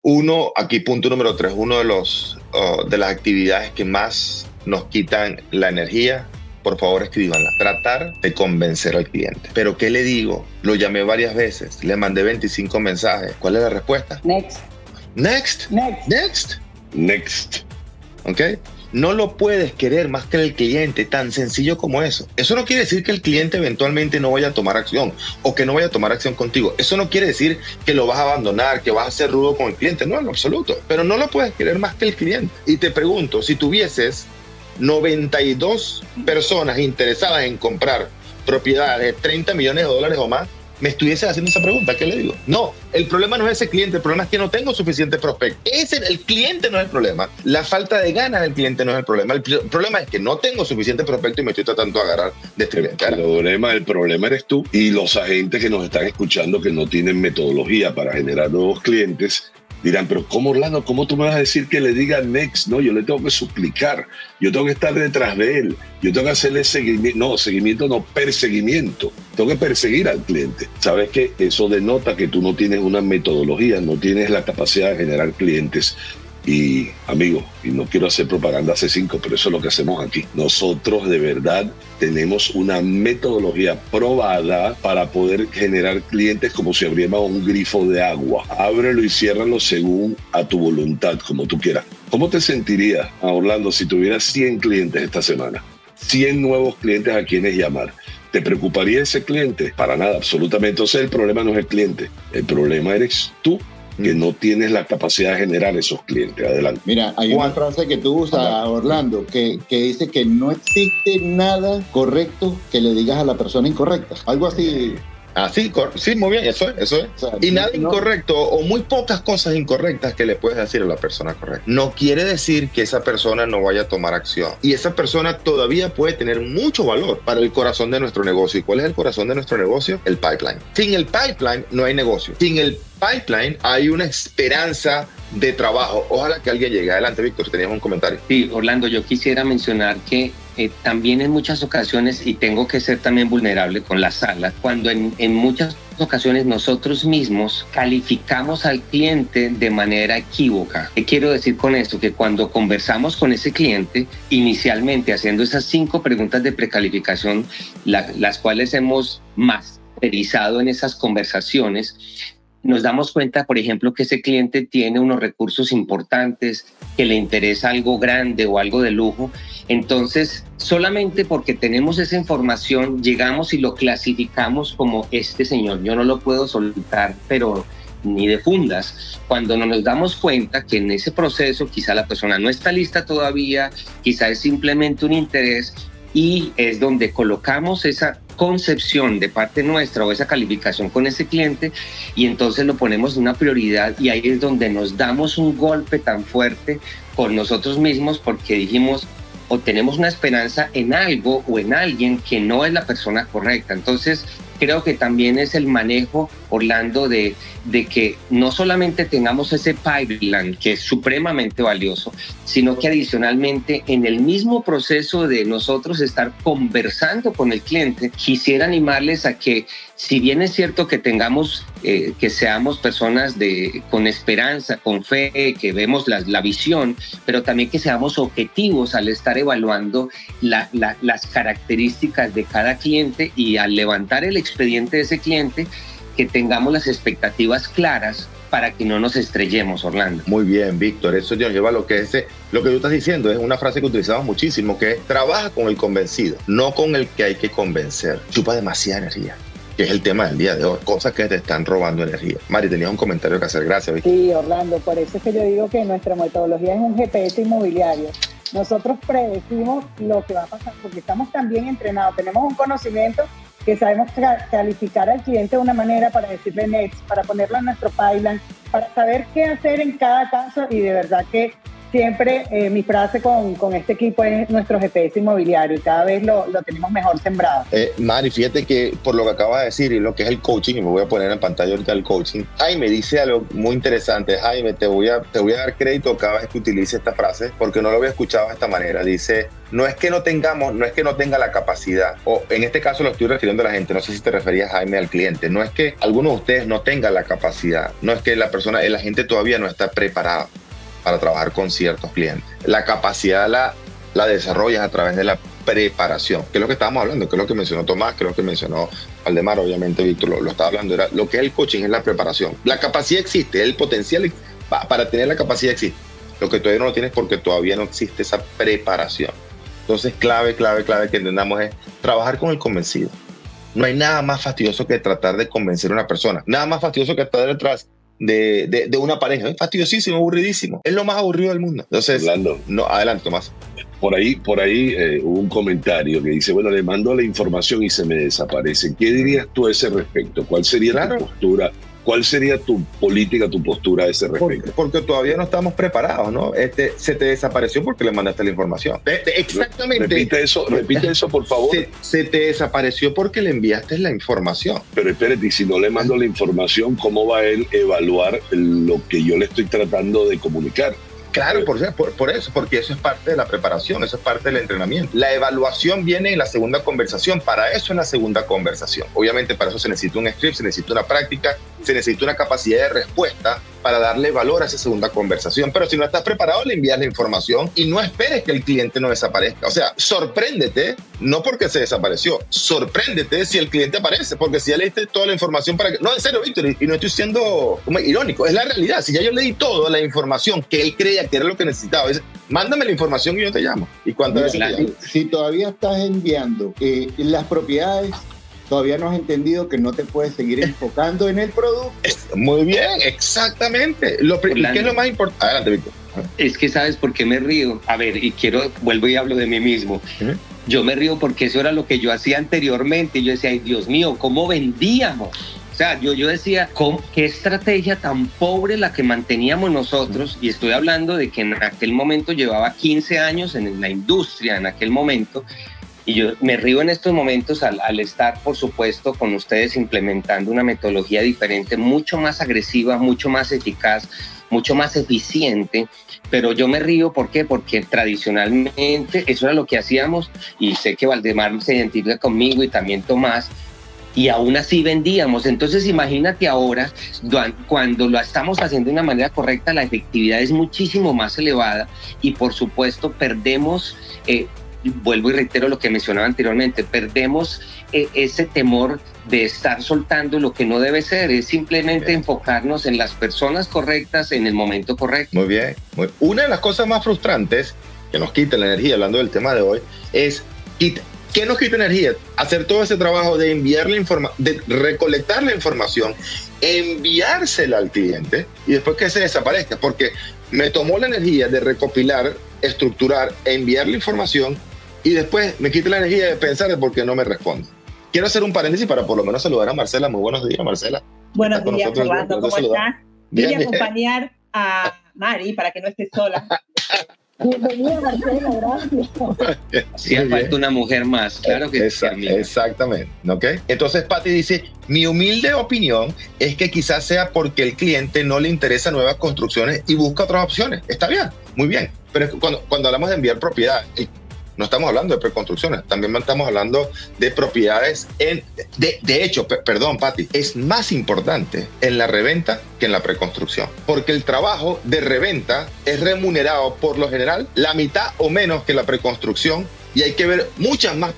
Uno, aquí punto número 3, uno de las actividades que más nos quitan la energía, por favor escríbanla. Tratar de convencer al cliente. ¿Pero qué le digo? Lo llamé varias veces, le mandé 25 mensajes. ¿Cuál es la respuesta? Next. Next. Next. Next. Next. ¿Ok? No lo puedes querer más que el cliente, tan sencillo como eso. Eso no quiere decir que el cliente eventualmente no vaya a tomar acción o que no vaya a tomar acción contigo. Eso no quiere decir que lo vas a abandonar, que vas a ser rudo con el cliente. No, en lo absoluto. Pero no lo puedes querer más que el cliente. Y te pregunto, si tuvieses 92 personas interesadas en comprar propiedades de 30 millones de dólares o más, me estuviese haciendo esa pregunta, ¿qué le digo? No, el problema no es ese cliente, el problema es que no tengo suficiente prospecto. El cliente no es el problema. La falta de ganas del cliente no es el problema. El problema es que no tengo suficiente prospecto y me estoy tratando de agarrar de este cliente. El problema eres tú y los agentes que nos están escuchando que no tienen metodología para generar nuevos clientes. Dirán, pero ¿cómo, Orlando? ¿Cómo tú me vas a decir que le diga next? No, yo le tengo que suplicar. Yo tengo que estar detrás de él. Yo tengo que hacerle seguimiento. No, perseguimiento. Tengo que perseguir al cliente. ¿Sabes qué? Eso denota que tú no tienes una metodología, no tienes la capacidad de generar clientes. Y, amigo, y no quiero hacer propaganda C5, pero eso es lo que hacemos aquí. Nosotros de verdad tenemos una metodología probada para poder generar clientes como si abriéramos un grifo de agua. Ábrelo y ciérralo según a tu voluntad, como tú quieras. ¿Cómo te sentirías, Orlando, si tuvieras 100 clientes esta semana? 100 nuevos clientes a quienes llamar. ¿Te preocuparía ese cliente? Para nada, absolutamente. Entonces el problema no es el cliente, el problema eres tú, que no tienes la capacidad de generar esos clientes. Adelante. Mira, hay una frase que tú usas, Orlando, que dice que no existe nada correcto que le digas a la persona incorrecta. Algo así. Sí, muy bien, eso es. O sea, Y nada incorrecto o muy pocas cosas incorrectas que le puedes decir a la persona correcta. No quiere decir que esa persona no vaya a tomar acción. Y esa persona todavía puede tener mucho valor para el corazón de nuestro negocio. ¿Y cuál es el corazón de nuestro negocio? El pipeline. Sin el pipeline no hay negocio. Sin el pipeline hay una esperanza de trabajo. Ojalá que alguien llegue. Adelante, Víctor, tenías un comentario. Sí, Orlando, yo quisiera mencionar que también en muchas ocasiones, y tengo que ser también vulnerable con la sala, cuando en muchas ocasiones nosotros mismos calificamos al cliente de manera equívoca. ¿Qué quiero decir con esto? Que cuando conversamos con ese cliente, inicialmente haciendo esas 5 preguntas de precalificación, las cuales hemos masterizado en esas conversaciones, nos damos cuenta, por ejemplo, que ese cliente tiene unos recursos importantes, que le interesa algo grande o algo de lujo. Entonces, solamente porque tenemos esa información, llegamos y lo clasificamos como este señor. Yo no lo puedo soltar, pero ni de fundas. Cuando nos damos cuenta que en ese proceso quizá la persona no está lista todavía, quizá es simplemente un interés, y es donde colocamos esa concepción de parte nuestra o esa calificación con ese cliente y entonces lo ponemos en una prioridad, y ahí es donde nos damos un golpe tan fuerte con nosotros mismos porque dijimos o tenemos una esperanza en algo o en alguien que no es la persona correcta. Entonces creo que también es el manejo, Orlando, de que no solamente tengamos ese pipeline que es supremamente valioso, sino que adicionalmente en el mismo proceso de nosotros estar conversando con el cliente, quisiera animarles a que, si bien es cierto que tengamos, que seamos personas con esperanza, con fe, que vemos la visión, pero también que seamos objetivos al estar evaluando las características de cada cliente, y al levantar el expediente de ese cliente, que tengamos las expectativas claras para que no nos estrellemos, Orlando. Muy bien, Víctor. Eso nos lleva a lo que tú estás diciendo. Es una frase que utilizamos muchísimo, que es: trabaja con el convencido, no con el que hay que convencer. Chupa demasiada energía, que es el tema del día de hoy. Cosas que te están robando energía. Mari, tenías un comentario que hacer. Gracias, Víctor. Sí, Orlando, por eso es que yo digo que nuestra metodología es un GPS inmobiliario. Nosotros predecimos lo que va a pasar porque estamos tan bien entrenados, tenemos un conocimiento que sabemos calificar al cliente de una manera para decirle next, para ponerlo en nuestro pipeline, para saber qué hacer en cada caso, y de verdad que siempre mi frase con este equipo es nuestro GPS inmobiliario y cada vez lo tenemos mejor sembrado. Mari, fíjate que por lo que acabas de decir y lo que es el coaching, y me voy a poner en pantalla ahorita el coaching, Jaime dice algo muy interesante. Jaime, te voy a dar crédito cada vez que utilice esta frase, porque no lo había escuchado de esta manera. Dice, no es que no tenga la capacidad, o en este caso lo estoy refiriendo a la gente, no sé si te referías, Jaime, al cliente, no es que alguno de ustedes no tenga la capacidad, no es que la gente todavía no está preparada para trabajar con ciertos clientes. La capacidad la desarrollas a través de la preparación, que es lo que estábamos hablando, que es lo que mencionó Tomás, que es lo que mencionó Valdemar, obviamente Víctor lo estaba hablando, era lo que es el coaching, es la preparación. La capacidad existe, el potencial para tener la capacidad existe. Lo que todavía no lo tienes porque todavía no existe esa preparación. Entonces, clave que entendamos es trabajar con el convencido. No hay nada más fastidioso que tratar de convencer a una persona. Nada más fastidioso que estar detrás de una pareja. Es fastidiosísimo, aburridísimo. Es lo más aburrido del mundo. Entonces, Orlando, no, adelante, Tomás. Por ahí hubo un comentario que dice, bueno, le mando la información y se me desaparece. ¿Qué dirías tú a ese respecto? ¿Cuál sería tu postura? ¿Cuál sería tu política, tu postura a ese respecto? Porque todavía no estamos preparados, ¿no? Se te desapareció porque le mandaste la información. Exactamente. Repite eso, por favor. Se te desapareció porque le enviaste la información. Pero espérate, y si no le mando la información, ¿cómo va él a evaluar lo que yo le estoy tratando de comunicar? Claro, por eso, porque eso es parte de la preparación, eso es parte del entrenamiento. La evaluación viene en la segunda conversación, para eso es la segunda conversación. Obviamente para eso se necesita un script, se necesita una práctica, se necesita una capacidad de respuesta para darle valor a esa segunda conversación. Pero si no estás preparado, le envías la información y no esperes que el cliente no desaparezca. O sea, sorpréndete, no porque se desapareció, sorpréndete si el cliente aparece, porque si ya leíste toda la información para que... No, en serio, Víctor, y no estoy siendo irónico, es la realidad. Si ya yo leí toda la información que él creía que era lo que necesitaba, dice, mándame la información y yo te llamo. ¿Y cuántas veces te llamo? Si todavía estás enviando las propiedades, todavía no has entendido que no te puedes seguir enfocando en el producto. Muy bien, exactamente. ¿Qué es lo más importante? Adelante, Víctor. Es que ¿sabes por qué me río? A ver, vuelvo y hablo de mí mismo. Yo me río porque eso era lo que yo hacía anteriormente. Yo decía, ay, Dios mío, ¿cómo vendíamos? O sea, yo decía, ¿qué estrategia tan pobre la que manteníamos nosotros? Y estoy hablando de que en aquel momento llevaba 15 años en la industria, en aquel momento. Y yo me río en estos momentos al estar, por supuesto, con ustedes implementando una metodología diferente, mucho más agresiva, mucho más eficaz, mucho más eficiente. Pero yo me río, ¿por qué? Porque tradicionalmente eso era lo que hacíamos, y sé que Valdemar se identifica conmigo y también Tomás, y aún así vendíamos. Entonces imagínate ahora, cuando lo estamos haciendo de una manera correcta, la efectividad es muchísimo más elevada y por supuesto perdemos, vuelvo y reitero lo que mencionaba anteriormente, perdemos ese temor de estar soltando lo que no debe ser, es simplemente enfocarnos en las personas correctas en el momento correcto. Muy bien. Una de las cosas más frustrantes que nos quita la energía, hablando del tema de hoy, es ¿qué nos quita energía? Hacer todo ese trabajo de enviar de recolectar la información, enviársela al cliente y después que se desaparezca, porque me tomó la energía de recopilar, estructurar, enviar la información y después me quita la energía de pensar de por qué no me responde. Quiero hacer un paréntesis para por lo menos saludar a Marcela. Muy buenos días, Marcela. Buenos días, Orlando, ¿cómo estás? Bien, Voy a acompañar a Mari para que no esté sola. Bienvenida, Marcela, gracias. Hacía falta una mujer más, claro que sí. Exactamente, ¿ok? Entonces Pati dice, mi humilde opinión es que quizás sea porque el cliente no le interesa nuevas construcciones y busca otras opciones. Está bien, muy bien, pero es que cuando hablamos de enviar propiedad, no estamos hablando de preconstrucciones, también estamos hablando de propiedades. De hecho, perdón, Pati, es más importante en la reventa que en la preconstrucción, porque el trabajo de reventa es remunerado por lo general la mitad o menos que la preconstrucción, y hay que ver muchas más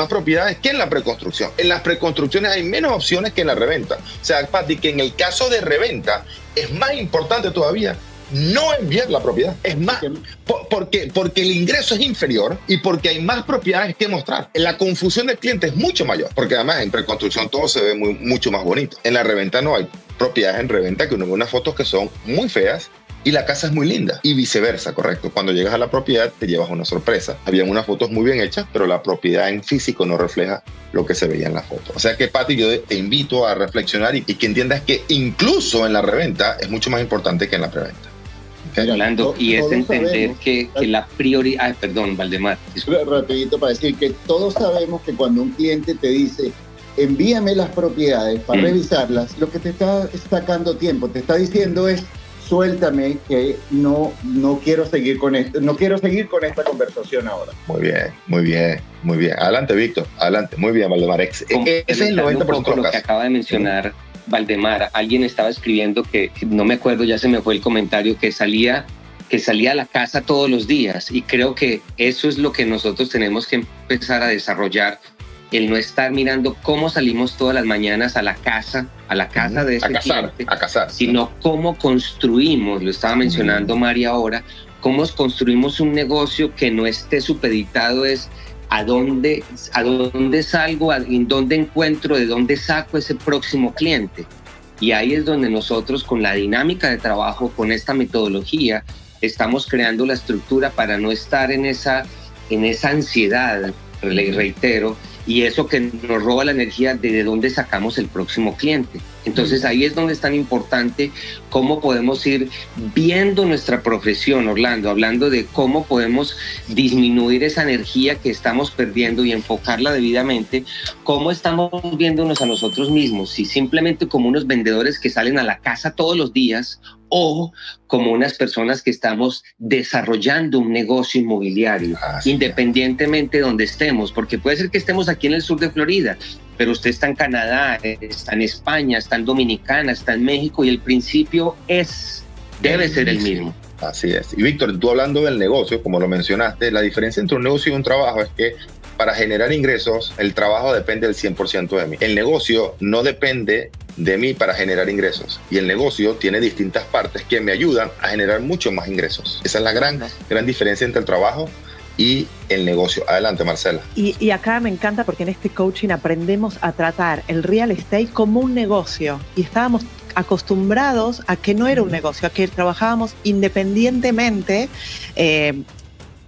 propiedades que en la preconstrucción. En las preconstrucciones hay menos opciones que en la reventa. O sea, Pati, que en el caso de reventa es más importante todavía no enviar la propiedad. Es más, porque el ingreso es inferior y porque hay más propiedades que mostrar. La confusión del cliente es mucho mayor, porque además en preconstrucción todo se ve mucho más bonito. En la reventa no hay propiedades en reventa que uno ve unas fotos que son muy feas y la casa es muy linda, y viceversa, correcto. Cuando llegas a la propiedad te llevas una sorpresa. Habían unas fotos muy bien hechas, pero la propiedad en físico no refleja lo que se veía en la foto. O sea que, Pati, yo te invito a reflexionar y que entiendas que incluso en la reventa es mucho más importante que en la preventa. Orlando, y es todos entender sabemos que la prioridad... Ay, perdón, Valdemar. Rapidito para decir que todos sabemos que cuando un cliente te dice envíame las propiedades para revisarlas, lo que te está sacando tiempo, te está diciendo es suéltame que no quiero seguir con esto, no quiero seguir con esta conversación ahora. Muy bien, muy bien, muy bien. Adelante, Víctor, adelante. Muy bien, Valdemar. Ese es el 90% de lo que acaba de mencionar Valdemar. Alguien estaba escribiendo que no me acuerdo, ya se me fue el comentario, que salía a la casa todos los días, y creo que eso es lo que nosotros tenemos que empezar a desarrollar, el no estar mirando cómo salimos todas las mañanas a la casa de ese cliente, sino cómo construimos, lo estaba mencionando María ahora, cómo construimos un negocio que no esté supeditado es a dónde salgo, en dónde encuentro, de dónde saco ese próximo cliente. Y ahí es donde nosotros, con la dinámica de trabajo, con esta metodología, estamos creando la estructura para no estar en esa ansiedad, reitero, y eso que nos roba la energía de dónde sacamos el próximo cliente. Entonces ahí es donde es tan importante cómo podemos ir viendo nuestra profesión, Orlando, hablando de cómo podemos disminuir esa energía que estamos perdiendo y enfocarla debidamente, cómo estamos viéndonos a nosotros mismos, si simplemente como unos vendedores que salen a la casa todos los días o como unas personas que estamos desarrollando un negocio inmobiliario, independientemente de donde estemos, porque puede ser que estemos aquí en el sur de Florida, pero usted está en Canadá, está en España, está en Dominicana, está en México, y el principio debe ser el mismo. Así es. Y Víctor, tú hablando del negocio, como lo mencionaste, la diferencia entre un negocio y un trabajo es que para generar ingresos, el trabajo depende del 100% de mí. El negocio no depende de mí para generar ingresos, y el negocio tiene distintas partes que me ayudan a generar mucho más ingresos. Esa es la gran diferencia entre el trabajo y el negocio. Adelante, Marcela. Y acá me encanta porque en este coaching aprendemos a tratar el real estate como un negocio, y estábamos acostumbrados a que no era un negocio, a que trabajábamos independientemente,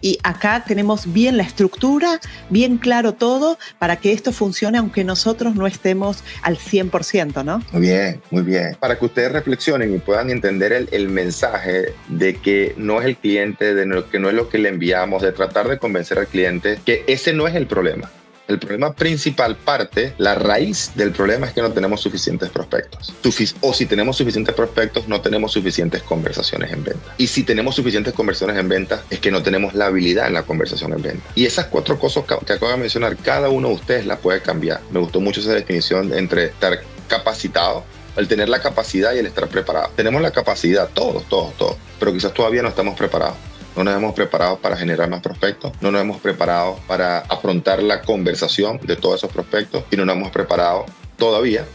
y acá tenemos bien la estructura, bien claro todo para que esto funcione aunque nosotros no estemos al 100%, ¿no? Muy bien, muy bien. Para que ustedes reflexionen y puedan entender el mensaje de que no es el cliente, que no es lo que le enviamos, de tratar de convencer al cliente que ese no es el problema. El problema principal, la raíz del problema es que no tenemos suficientes prospectos. O si tenemos suficientes prospectos, no tenemos suficientes conversaciones en venta. Y si tenemos suficientes conversaciones en venta, es que no tenemos la habilidad en la conversación en venta. Y esas 4 cosas que acabo de mencionar, cada uno de ustedes la puede cambiar. Me gustó mucho esa definición entre estar capacitado, el tener la capacidad y el estar preparado. Tenemos la capacidad, todos, pero quizás todavía no estamos preparados. No nos hemos preparado para generar más prospectos, no nos hemos preparado para afrontar la conversación de todos esos prospectos, y no nos hemos preparado todavía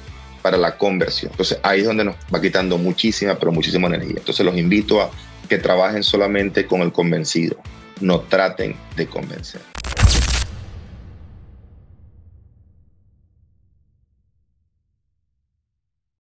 para la conversión. Entonces ahí es donde nos va quitando muchísima energía. Entonces los invito a que trabajen solamente con el convencido, no traten de convencer.